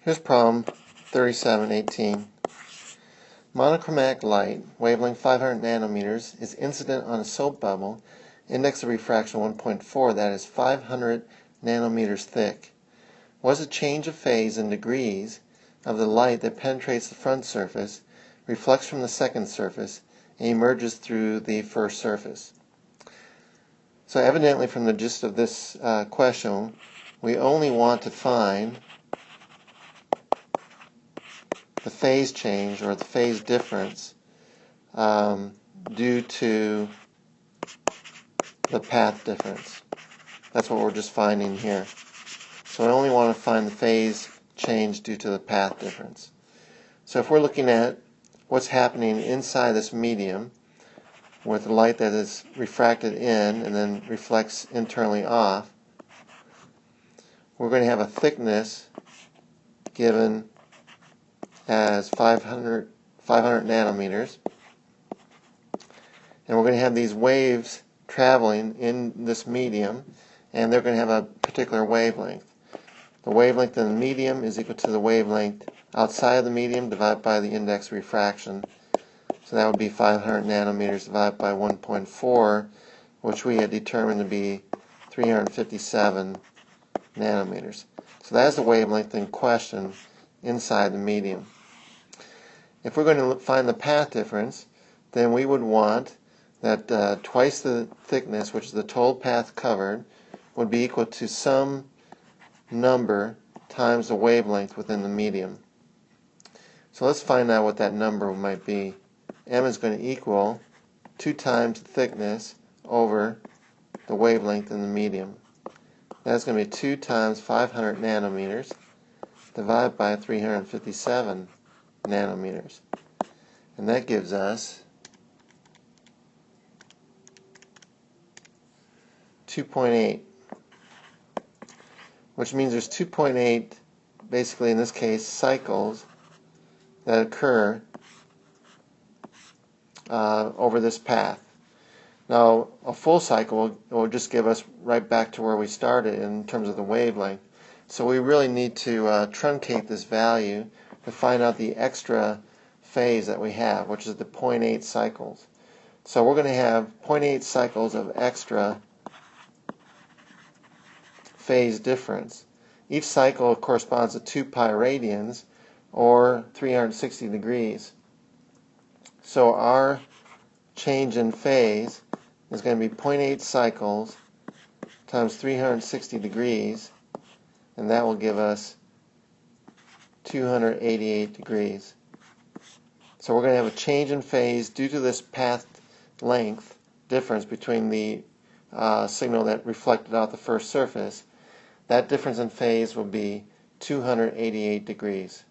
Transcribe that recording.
Here's problem 3718. Monochromatic light, wavelength 500 nanometers, is incident on a soap bubble, index of refraction 1.4, that is 500 nanometers thick. What is the change of phase in degrees of the light that penetrates the front surface, reflects from the second surface, and emerges through the first surface? So evidently from the gist of this question, we only want to find the phase change or the phase difference due to the path difference. That's what we're just finding here. So we only want to find the phase change due to the path difference. So if we're looking at what's happening inside this medium with the light that is refracted in and then reflects internally off, we're going to have a thickness given as 500 nanometers, and we're going to have these waves traveling in this medium, and they're going to have a particular wavelength. The wavelength in the medium is equal to the wavelength outside of the medium divided by the index of refraction. So that would be 500 nanometers divided by 1.4, which we had determined to be 357 nanometers. So that's the wavelength in question inside the medium. If we're going to find the path difference, then we would want that twice the thickness, which is the total path covered, would be equal to some number times the wavelength within the medium. So let's find out what that number might be. M is going to equal 2 times the thickness over the wavelength in the medium. That's going to be 2 times 500 nanometers divided by 357 nanometers. And that gives us 2.8, which means there's 2.8, basically in this case, cycles that occur over this path. Now, a full cycle will just give us right back to where we started in terms of the wavelength. So we really need to truncate this value to find out the extra phase that we have, which is the 0.8 cycles. So we're going to have 0.8 cycles of extra phase difference. Each cycle corresponds to 2 pi radians, or 360 degrees. So our change in phase is going to be 0.8 cycles times 360 degrees, and that will give us 288 degrees. So we're going to have a change in phase due to this path length difference between the signal that reflected off the first surface. That difference in phase will be 288 degrees.